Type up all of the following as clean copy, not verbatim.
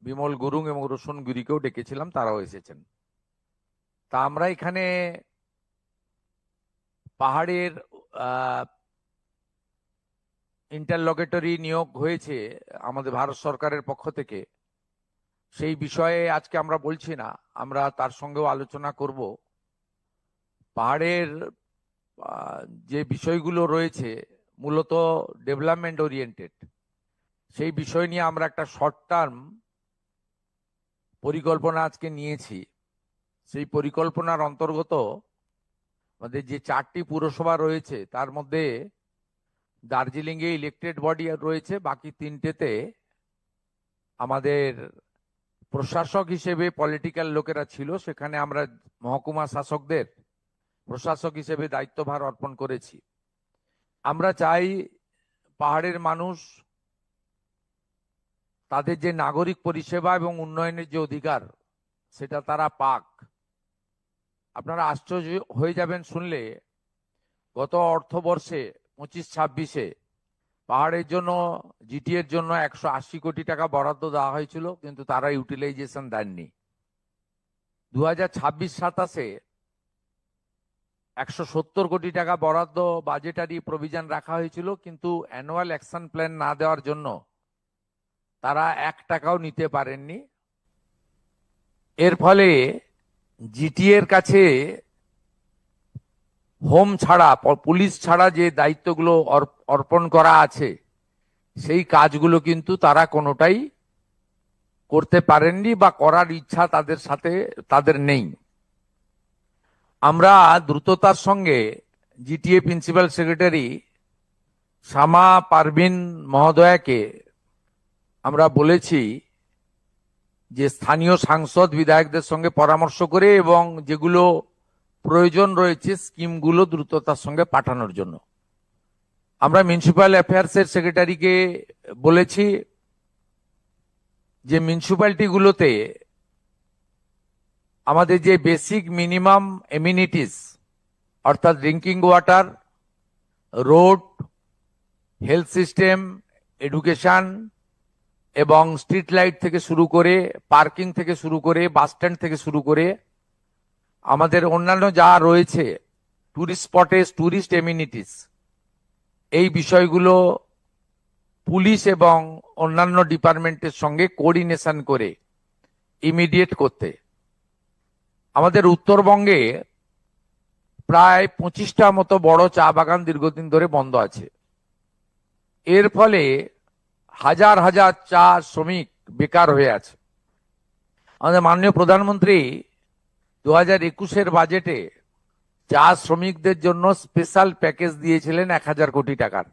বিমল গুরুং এবং রোশন গুরিকেও ডেকেছিলাম, তারাও এসেছেন। তা আমরা এখানে পাহাড়ের ইন্টারলকেটরি নিয়োগ হয়েছে আমাদের ভারত সরকারের পক্ষ থেকে, সেই বিষয়ে আজকে আমরা বলছি না, আমরা তার সঙ্গেও আলোচনা করব। পাহাড়ের যে বিষয়গুলো রয়েছে মূলত ডেভেলপমেন্ট ওরিয়েন্টেড, সেই বিষয় নিয়ে আমরা একটা শর্ট টার্ম পরিকল্পনা আজকে নিয়েছি। সেই পরিকল্পনার অন্তর্গত আমাদের যে 4টি পুরসভা রয়েছে তার মধ্যে দার্জিলিংয়ে ইলেকটেড বডি রয়েছে, বাকি 3টেতে আমাদের প্রশাসক হিসেবে পলিটিক্যাল লোকেরা ছিল, সেখানে আমরা মহকুমা শাসকদের প্রশাসক হিসেবে দায়িত্বভার অর্পণ করেছি। আমরা চাই পাহাড়ের মানুষ তাদের যে নাগরিক পরিষেবা এবং উন্নয়নের যে অধিকার সেটা তারা পাক। আপনারা আশ্চর্য হয়ে যাবেন শুনলে, গত অর্থবর্ষে 25-26-এ পাহাড়ের জন্য জিটিএর জন্য 180 কোটি টাকা বরাদ্দ দেওয়া হয়েছিল, কিন্তু তারা ইউটিলাইজেশন দেননি। 2026-27-এ 170 কোটি টাকা বরাদ্দ বাজেটারি প্রভিশন রাখা হয়েছিল, কিন্তু অ্যানুয়াল অ্যাকশন প্ল্যান না দেওয়ার জন্য তারা 1 টাকাও নিতে পারেননি। এর ফলে জিটিএর কাছে হোম ছাড়া, পুলিশ ছাড়া যে দায়িত্বগুলো অর্পণ করা আছে সেই কাজগুলো কিন্তু তারা কোনোটাই করতে পারেননি বা করার ইচ্ছা তাদের নেই। আমরা দ্রুততার সঙ্গে GTA principal secretary Shama Parveen মহোদয়াকে আমরা বলেছি যে স্থানীয় সাংসদ বিধায়কদের সঙ্গে পরামর্শ করে এবং যেগুলো প্রয়োজন রয়েছে স্কিমগুলো দ্রুততার সঙ্গে পাঠানোর জন্য। আমরা মিউনিসিপ্যাল অ্যাফেয়ার্সের সেক্রেটারিকে বলেছি যে মিউনিসিপ্যালিটিগুলোতে আমাদের যে বেসিক মিনিমাম এমিনিটিস অর্থাৎ drinking water, road, health system, education এবং স্ট্রিট লাইট থেকে শুরু করে, পার্কিং থেকে শুরু করে, বাস স্ট্যান্ড থেকে শুরু করে আমাদের অন্যান্য যা রয়েছে টুরিস্ট স্পটেস, টুরিস্ট এমিনিটিস, এই বিষয়গুলো পুলিশ এবং অন্যান্য ডিপার্টমেন্টের সঙ্গে কোঅর্ডিনেশন করে ইমিডিয়েট করতে। আমাদের উত্তরবঙ্গে প্রায় 25টা মতো বড় চা বাগান দীর্ঘদিন ধরে বন্ধ আছে। এর ফলে হাজার হাজার চা শ্রমিক বেকার হয়ে আছে। আমাদের মাননীয় প্রধানমন্ত্রী 2021-এর বাজেটে চা শ্রমিকদের জন্য স্পেশাল প্যাকেজ দিয়েছিলেন 1000 কোটি টাকার।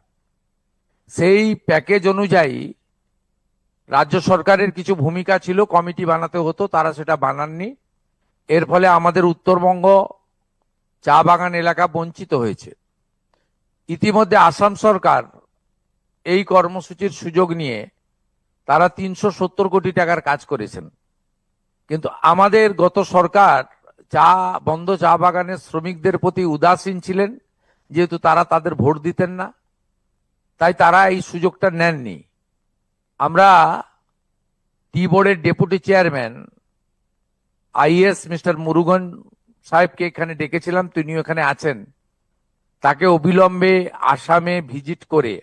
সেই প্যাকেজ অনুযায়ী রাজ্য সরকারের কিছু ভূমিকা ছিল, কমিটি বানাতে হতো, তারা সেটা বানাননি। এর ফলে আমাদের উত্তরবঙ্গ চা বাগান এলাকা বঞ্চিত হয়েছে। ইতিমধ্যে আসাম সরকার এই কর্মসূচির সুযোগ নিয়ে তারা 370 কোটি টাকার কাজ করেছেন, কিন্তু আমাদের গত সরকার বন্ধ চা বাগানের শ্রমিকদের প্রতি উদাসীন ছিলেন, যেহেতু তারা তাদের ভোট দিতেন না, তাই তারা এই সুযোগটা নেননি। আমরা টি বোর্ডের deputy chairman is mister Murugan সাহেবকে এখানে ডেকেছিলাম, তিনিও এখানে আছেন। তাকে অবিলম্বে আসামে ভিজিট করে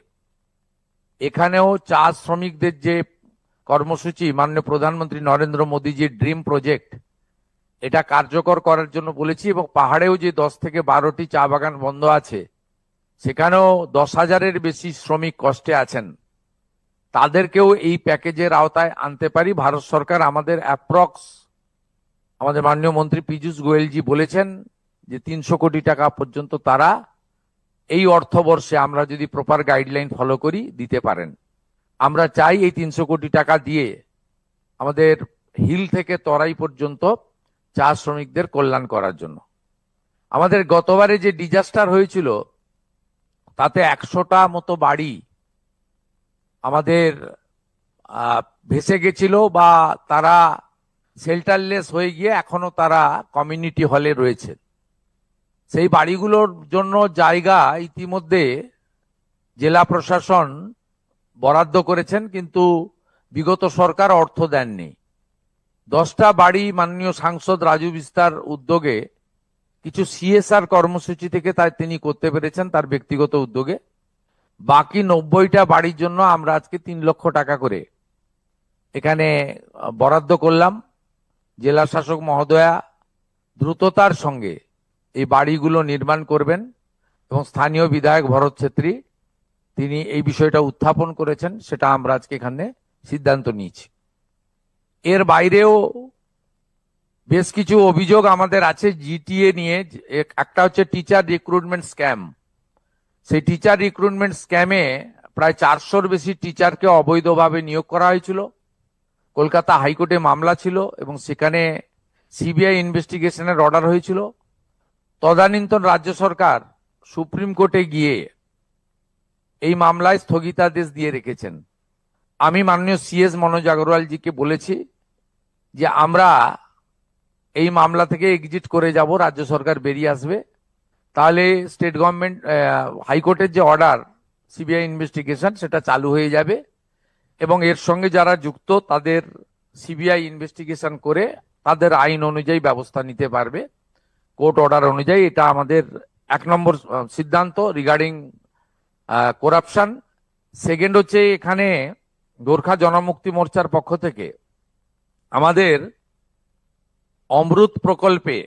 এখানেও চা শ্রমিকদের যে কর্মসূচি মাননীয় প্রধানমন্ত্রী নরেন্দ্র মোদীজির ড্রিম প্রজেক্ট, এটা কার্যকর করার জন্য বলেছি। এবং পাহাড়েও যে 10 থেকে 12টি চা বাগান বন্ধ আছে, সেখানেও 10,000-এর বেশি শ্রমিক কষ্টে আছেন, তাদেরকেও এই প্যাকেজের আওতায় আনতে পারি। ভারত সরকার আমাদের অ্যাপ্রক্স, আমাদের মাননীয় মন্ত্রী পীযূষ গোয়েলজি বলেছেন যে 300 কোটি টাকা পর্যন্ত তারা এই অর্থবর্ষে, আমরা যদি প্রপার গাইডলাইন ফলো করি, দিতে পারেন। আমরা চাই এই 300 কোটি টাকা দিয়ে আমাদের হিল থেকে তরাই পর্যন্ত চা শ্রমিকদের কল্যাণ করার জন্য। আমাদের গতবারে যে ডিজাস্টার হয়েছিল তাতে 100টা মতো বাড়ি আমাদের ভেসে গেছিল বা তারা শেল্টারলেস হয়ে গিয়ে এখনো তারা কমিউনিটি হলে রয়েছে। সেই বাড়িগুলোর জন্য জায়গা ইতিমধ্যে জেলা প্রশাসন বরাদ্দ করেছেন, কিন্তু বিগত সরকার অর্থ দেননি। 10টা বাড়ি মাননীয় সাংসদ রাজু বিস্তার উদ্যোগে কিছু সিএসআর কর্মসূচি থেকে তাই তিনি করতে পেরেছেন তার ব্যক্তিগত উদ্যোগে। বাকি 90টা বাড়ির জন্য আমরা আজকে 3 লক্ষ টাকা করে এখানে বরাদ্দ করলাম। জেলা শাসক মহোদয়া দ্রুততার সঙ্গে এই বাড়িগুলো নির্মাণ করবেন এবং স্থানীয় বিধায়ক ভরত ছেত্রী তিনি এই বিষয়টা উত্থাপন করেছেন, সেটা আমরা আজকে এখানে সিদ্ধান্ত নিয়েছি। এর বাইরেও বেশ কিছু অভিযোগ আমাদের আছে জিটিএ নিয়ে। একটা হচ্ছে টিচার রিক্রুটমেন্ট স্ক্যাম। সেই টিচার রিক্রুটমেন্ট স্ক্যামে প্রায় 400-র বেশি টিচারকে অবৈধভাবে নিয়োগ করা হয়েছিল। কলকাতা হাইকোর্টে মামলা ছিল এবং সেখানে সিবিআই ইনভেস্টিগেশনের অর্ডার হয়েছিল। তদানীন্তন রাজ্য সরকার সুপ্রিম কোর্টে গিয়ে এই মামলায় স্থগিতাদেশ দিয়ে রেখেছেন। আমি মাননীয় সিএস মনোজ আগরওয়ালজিকে বলেছি যে আমরা এই মামলা থেকে এক্সিট করে যাব, রাজ্য সরকার বেরিয়ে আসবে, তাহলে স্টেট গভর্নমেন্ট হাইকোর্টের যে অর্ডার সিবিআই ইনভেস্টিগেশন সেটা চালু হয়ে যাবে এবং এর সঙ্গে যারা যুক্ত তাদের সিবিআই ইনভেস্টিগেশন করে তাদের আইন অনুযায়ী ব্যবস্থা নিতে পারবে কোর্ট অর্ডার অনুযায়ী। এটা আমাদের 1 নম্বর সিদ্ধান্ত রিগার্ডিং করাপশন। সেকেন্ড হচ্ছে এখানে গোর্খা জনমুক্তি মোর্চার পক্ষ থেকে আমাদের অমৃত প্রকল্পে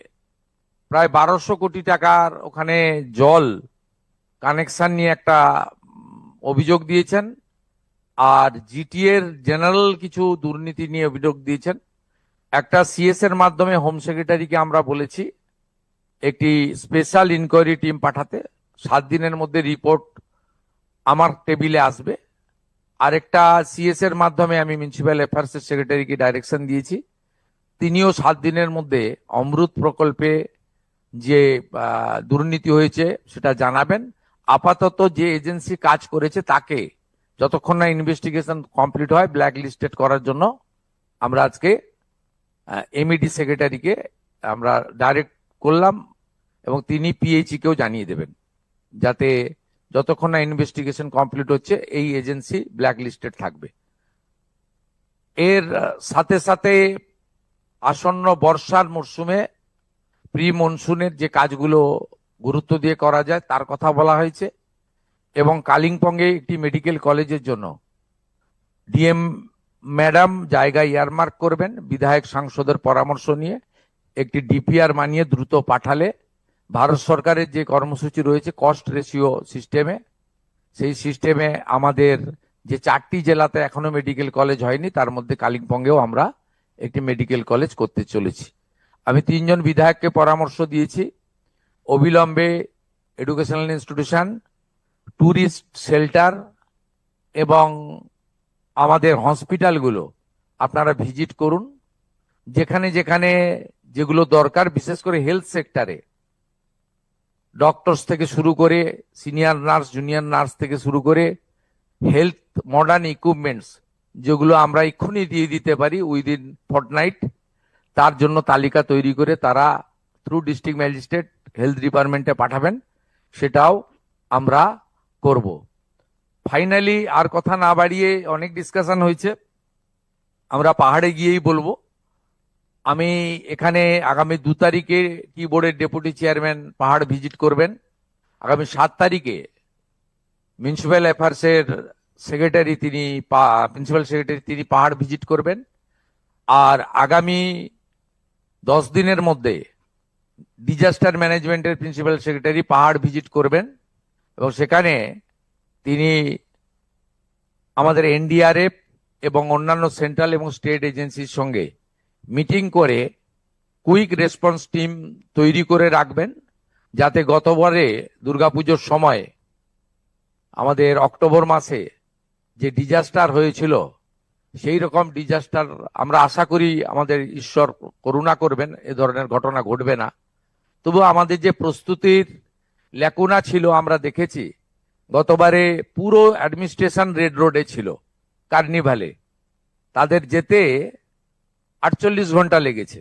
প্রায় 1200 কোটি টাকার ওখানে জল কানেকশন নিয়ে একটা অভিযোগ দিয়েছেন, আর জিটিএর জেনারেল কিছু দুর্নীতি নিয়ে অভিযোগ দিয়েছেন। একটা সিএস এর মাধ্যমে হোম সেক্রেটারিকে আমরা বলেছি একটি স্পেশাল ইনকোয়ারি টিম পাঠাতে, 7 দিনের মধ্যে রিপোর্ট আমার টেবিলে আসবে। আরেকটা সিএস এর মাধ্যমে আমি মিউনিসিপ্যাল অ্যাফেয়ার্স এর সেক্রেটারিকে ডাইরেকশন দিয়েছি, তিনিও 7 দিনের মধ্যে অমৃত প্রকল্পে যে দুর্নীতি হয়েছে সেটা জানাবেন। আপাতত যে এজেন্সি কাজ করেছে তাকে যতক্ষণ না ইনভেস্টিগেশন কমপ্লিট হয় ব্ল্যাক লিস্টেড করার জন্য আমরা আজকে এমইডি সেক্রেটারিকে আমরা ডাইরেক্ট করলাম এবং তিনি পিএইচই কেও জানিয়ে দেবেন যাতে যতক্ষণ না ইনভেস্টিগেশন কমপ্লিট হচ্ছে এই এজেন্সি ব্ল্যাক লিস্টেড থাকবে। এর সাথে সাথে আসন্ন বর্ষার মরশুমে প্রি মনসুনের যে কাজগুলো গুরুত্ব দিয়ে করা যায় তার কথা বলা হয়েছে এবং কালিম্পংয়ে একটি মেডিকেল কলেজের জন্য ডিএম ম্যাডাম জায়গা ইয়ারমার্ক করবেন, বিধায়ক সাংসদের পরামর্শ নিয়ে একটি ডিপিআর মানিয়ে দ্রুত পাঠালে ভারত সরকারের যে কর্মসূচি রয়েছে কস্ট রেশিও সিস্টেমে, সেই সিস্টেমে আমাদের যে 4টি জেলাতে এখনো মেডিকেল কলেজ হয়নি তার মধ্যে কালিম্পংয়েও আমরা একটি মেডিকেল কলেজ করতে চলেছি। আমি 3 জন বিধায়ককে পরামর্শ দিয়েছি অবিলম্বে এডুকেশনাল ইনস্টিটিউশন, ট্যুরিস্ট শেল্টার এবং আমাদের হসপিটালগুলো আপনারা ভিজিট করুন। যেখানে যেখানে যেগুলো দরকার, বিশেষ করে হেলথ সেক্টরে ডক্টরস থেকে শুরু করে সিনিয়র নার্স, জুনিয়র নার্স থেকে শুরু করে হেলথ মডার্ন ইকুইপমেন্টস যেগুলো আমরা এক্ষুনি দিয়ে দিতে পারি উইদিন ফর্টনাইট, তার জন্য তালিকা তৈরি করে তারা থ্রু ডিস্ট্রিক্ট ম্যাজিস্ট্রেট হেলথ ডিপার্টমেন্টে পাঠাবেন, সেটাও আমরা করব। ফাইনালি আর কথা না বাড়িয়ে, অনেক ডিসকাশন হয়েছে, আমরা পাহাড়ে গিয়েই বলবো। আমি এখানে আগামী 2 তারিখে টি বোর্ডের ডেপুটি চেয়ারম্যান পাহাড় ভিজিট করবেন, আগামী 7 তারিখে মিউনিসিপ্যাল অ্যাফেয়ার্স এর সেক্রেটারি প্রিন্সিপাল সেক্রেটারি তিনি পাহাড় ভিজিট করবেন, আর আগামী 10 দিনের মধ্যে ডিজাস্টার ম্যানেজমেন্টের প্রিন্সিপাল সেক্রেটারি পাহাড় ভিজিট করবেন এবং সেখানে তিনি আমাদের এনডিআরএফ এবং অন্যান্য সেন্ট্রাল এবং স্টেট এজেন্সির সঙ্গে মিটিং করে কুইক রেসপন্স টিম তৈরি করে রাখবেন, যাতে গতবারে দুর্গাপুজোর সময় আমাদের অক্টোবর মাসে যে ডিজাস্টার হয়েছিল সেই রকম ডিজাস্টার আমরা আশা করি, আমাদের ঈশ্বর করুণা করবেন, এ ধরনের ঘটনা ঘটবে না। তবু আমাদের যে প্রস্তুতির ল্যাকুনা ছিল আমরা দেখেছি, গতবারে পুরো অ্যাডমিনিস্ট্রেশন রেড রোডে ছিল কার্নিভালে, তাদের যেতে 48 ঘন্টা লেগেছে।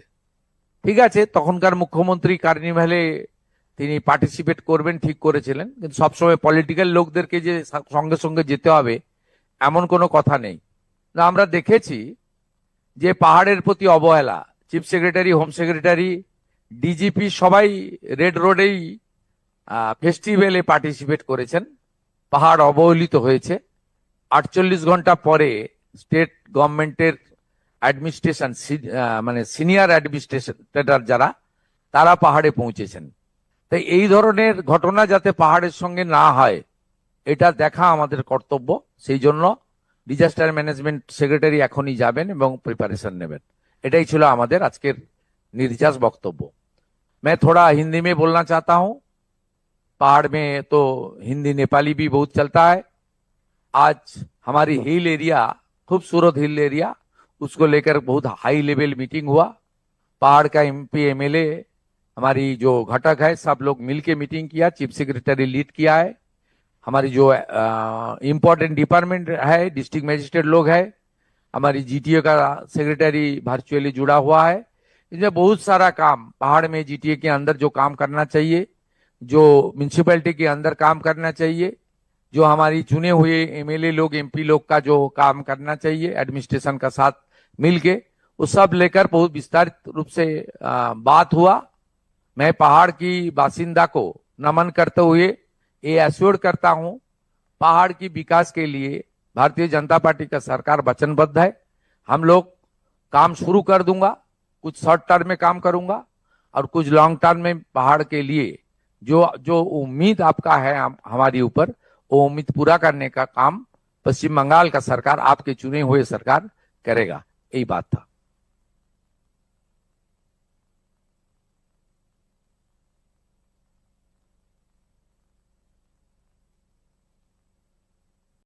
ঠিক আছে, তখনকার মুখ্যমন্ত্রী কার্নিভালে তিনি পার্টিসিপেট করবেন ঠিক করেছিলেন, কিন্তু সবসময় পলিটিক্যাল লোকদেরকে যে সঙ্গে সঙ্গে যেতে হবে এমন কোনো কথা নেই। না, আমরা দেখেছি যে পাহাড়ের প্রতি অবহেলা, chief secretary, home secretary, DGP সবাই রেড রোডেই ফেস্টিভ্যালে পার্টিসিপেট করেছেন। পাহাড় অবহেলিত হয়েছে। 48 ঘন্টা পরে স্টেট গভর্নমেন্টের অ্যাডমিনিস্ট্রেশন, মানে সিনিয়র অ্যাডমিনিস্ট্রেটর যারা, তারা পাহাড়ে পৌঁছেছেন। তাই এই ধরনের ঘটনা যাতে পাহাড়ের সঙ্গে না হয়, এটা দেখা আমাদের কর্তব্য। সেই জন্য ডিজাস্টার ম্যানেজমেন্ট সেক্রেটারি এখনই যাবেন এবং प्रिपरेशन নেবেন। এটাই ছিল আমাদের আজকের निर्जास वक्तव्य। मैं थोड़ा हिंदी में बोलना चाहता हूं। पहाड़ में तो हिंदी नेपाली भी बहुत चलता है। आज हमारी हिल एरिया, खूबसूरत हिल एरिया, उसको लेकर बहुत हाई लेवल मीटिंग हुआ। पहाड़ का एमपी एमएलए, हमारी जो घटक है, सब लोग मिलके मीटिंग किया। चीफ सेक्रेटरी लीड किया है। हमारी जो इम्पोर्टेंट डिपार्टमेंट है, डिस्ट्रिक्ट मजिस्ट्रेट लोग है, हमारी जीटीए का सेक्रेटरी वर्चुअली जुड़ा हुआ है। इसमें बहुत सारा काम पहाड़ में जीटीए के अंदर जो काम करना चाहिए, जो म्यूनिसिपैलिटी के अंदर काम करना चाहिए, जो हमारी चुने हुए एमएलए लोग, एमपी लोग का जो काम करना चाहिए एडमिनिस्ट्रेशन का साथ मिलके, वो सब लेकर बहुत विस्तारित रूप से बात हुआ। मैं पहाड़ की बासिंदा को नमन करते हुए ये एश्योर करता हूं, पहाड़ की विकास के लिए भारतीय जनता पार्टी का सरकार वचनबद्ध है। हम लोग काम शुरू कर दूंगा, कुछ शॉर्ट टर्म में काम करूंगा और कुछ लॉन्ग टर्म में पहाड़ के लिए जो जो उम्मीद आपका है हमारी ऊपर, वो उम्मीद पूरा करने का काम पश्चिम बंगाल का सरकार, आपके चुने हुए सरकार करेगा। यही बात था।